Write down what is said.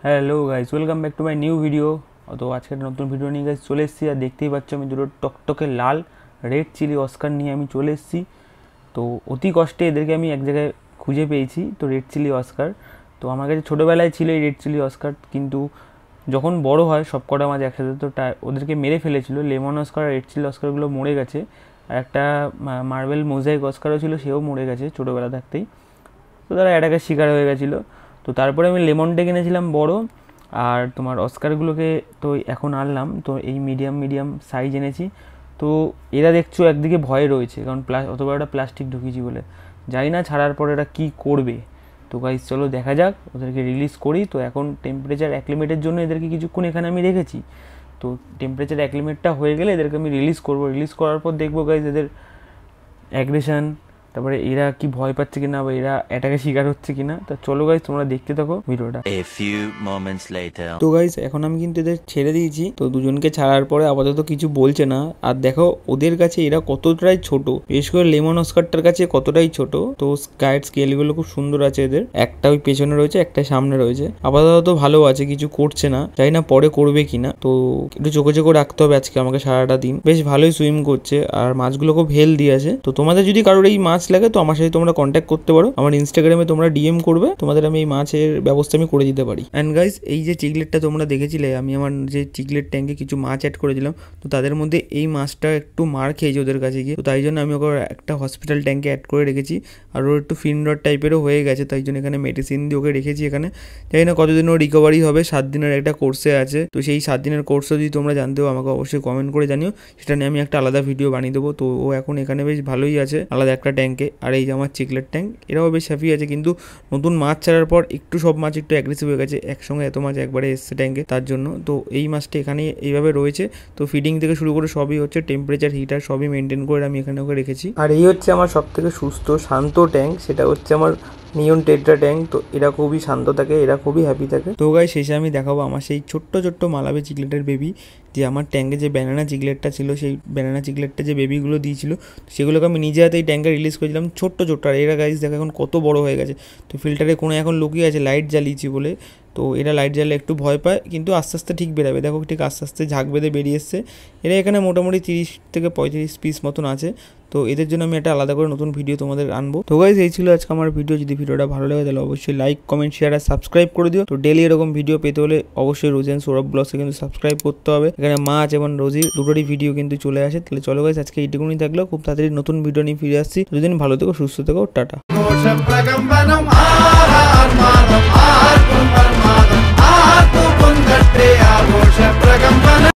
Hello guys, welcome back to my new video. তো আজকে একটা নতুন ভিডিও নিয়ে গাইস চলে এসেছি। আর দেখতেই পাচ্ছ আমি দুটো টকটকে লাল রেড চিলি অস্কার নিয়ে আমি চলে এসেছি। তো অতি কষ্টে এদেরকে আমি এক জায়গায় খুঁজে পেয়েছি। তো রেড চিলি অস্কার তো আমার কাছে ছোটোবেলায় ছিল এই রেড চিলি অস্কার, কিন্তু যখন বড় হয় সব কটা মাছ একসাথে, তো ওদেরকে মেরে ফেলেছিল। লেমন অস্কার আর রেড চিলি অস্কারগুলো মরে গেছে। আর একটা মার্বেল মোজাইক অস্কারও ছিল, সেও মরে গেছে ছোটোবেলা থাকতেই। তো তারা অ্যাটাকের শিকার হয়ে গেছিলো। তো তারপরে আমি লেমনটা কিনেছিলাম বড়, আর তোমার অস্কারগুলোকে তো এখন আনলাম। তো এই মিডিয়াম সাইজ এনেছি। তো এরা দেখছো একদিকে ভয়ে রয়েছে, কারণ অত বড় একটা প্লাস্টিক ঢুকিয়েছি বলে। জানি না ছাড়ার পর এরা কী করবে। তো গাইস চলো দেখা যাক, ওদেরকে রিলিজ করি। তো এখন টেম্পারেচার অ্যাক্লিমেটের জন্য এদেরকে কিছুক্ষণ এখানে আমি রেখেছি। তো টেম্পারেচার অ্যাক্লিমেটটা হয়ে গেলে এদেরকে আমি রিলিজ করবো। রিলিজ করার পর দেখবো গাইস এদের অ্যাগ্রেশন, তারপরে এরা কি ভয় পাচ্ছে কিনা বা এরা অ্যাটাকের শিকার হচ্ছে কিনা। তো চলো গাইস তোমরা দেখতে থাকো ভিডিওটা। তো গাইস এখন আমি কিন্তু এদের ছেড়ে দিয়েছি। তো দুজনকে ছাড়ার পরে আপাতত কিছু বলছে না। আর দেখো ওদের কাছে এরা কতটাই ছোট, বিশেষ করে লেমন অস্কারটার কাছে কতটাই ছোট। তো গাইড স্কেলগুলো খুব সুন্দর আছে এদের, একটা ওই পেছনে রয়েছে, একটা সামনে রয়েছে। আপাতত ভালো আছে, কিছু করছে না, জানি না পরে করবে কিনা। তো একটু চোখে চোখে রাখতে হবে আজকে আমাকে সারাটা দিন। বেশ ভালোই সুইম করছে আর মাছগুলো খুব হেলদি আছে। তো তোমাদের যদি কারোর এই মাছ লাগে তো আমার সাথে তোমরা কন্ট্যাক্ট করতে পারো। আমার ইনস্টাগ্রামে তোমরা ডিএম করবে, তোমাদের আমি এই মাছের ব্যবস্থা আমি করে দিতে পারি। অ্যান্ড গাইস এই যে চিকলেটটা তোমরা দেখেছিলে, আমি আমার যে চিকলেট ট্যাঙ্কে কিছু মাছ অ্যাড করেছিলাম। তো তাদের মধ্যে এই মাছটা একটু মার খেয়েছে ওদের কাছে গিয়ে। তো তাই জন্য আমি ওকে একটা হসপিটাল ট্যাঙ্কে অ্যাড করে রেখেছি। আর ওর একটু ফিনরড টাইপেরও হয়ে গেছে, তাই জন্য এখানে মেডিসিন দিয়ে ওকে রেখেছি এখানে। জানি না কতদিন ও রিকভারি হবে। 7 দিনের একটা কোর্সে আছে। তো সেই 7 দিনের কোর্সও যদি তোমরা জানতে हो আমাকে অবশ্যই কমেন্ট করে জানিও, সেটা নিয়ে আমি একটা আলাদা ভিডিও বানিয়ে দেবো। তো ও এখন এখানে বেশ ভালোই আছে আলাদা একটা ট্যাঙ্কে। আর এই যে আমার চিকলেট ট্যাঙ্ক, এরাও বেশ হ্যাপি আছে। কিন্তু নতুন মাছ ছাড়ার পর একটু সব মাছ একটু অ্যাগ্রেসিভ হয়ে গেছে, একসঙ্গে এত মাছ একবারে এসছে ট্যাঙ্কে, তার জন্য। তো এই মাছটা এখানে এইভাবে রয়েছে। তো ফিডিং থেকে শুরু করে সবই হচ্ছে, টেম্পারেচার হিটার সবই মেনটেন করে আমি এখানে ওকে রেখেছি। আর এই হচ্ছে আমার সব থেকে সুস্থ শান্ত ট্যাঙ্ক, সেটা হচ্ছে আমার নিয়ন টেট্রা ট্যাঙ্ক। তো এরা খুবই শান্ত থাকে, এরা খুবই হ্যাপি থাকে। তো গাই শেষে আমি দেখাবো আমার সেই ছোট্ট মালাবে চিকলেটের বেবি, যে আমার ট্যাঙ্কে যে ব্যানানা চিকলেটটা ছিল, সেই ব্যানানা চিকলেটটা যে বেবিগুলো দিয়েছিল, সেগুলোকে আমি নিজে হাতে এই ট্যাঙ্কে রিলিজ করেছিলাম ছোট্ট। আর এরা গাইজ দেখো এখন কত বড় হয়ে গেছে। তো ফিল্টারে কোনো এখন লুকিয়ে আছে লাইট জ্বালিয়েছি বলে। তো এরা লাইট জ্বালে একটু ভয় পায়, কিন্তু আস্তে আস্তে ঠিক বেরাবে। দেখো ঠিক আস্তে আস্তে ঝাঁক বেঁধে বেরিয়ে এসছে। এরা এখানে মোটামুটি 30 থেকে 35 পিস মতন আছে। তো এদের জন্য আমি একটা আলাদা করে নতুন ভিডিও তোমাদের আনবো। তো গাইজ এই ছিল আজকে আমার ভিডিও। যদি ভিডিওটা ভালো লাগে তাহলে অবশ্যই লাইক, কমেন্ট, শেয়ার আর সাবস্ক্রাইব করে দিও। তো ডেলি এরকম ভিডিও পেতে হলে অবশ্যই রোজ এন্ড সৌরভ ব্লগসে কিন্তু সাবস্ক্রাইব করতে হবে। এখানে মাছ এবং রোজির দুটোরই ভিডিও কিন্তু চলে আসে। তাহলে চলো গাইজ আজকে এইটুকুনি থাকলো, খুব তাড়াতাড়ি নতুন ভিডিও নিয়ে ফিরে আসছি। যদি ভালো থেকো, সুস্থ থেকো, টাটা।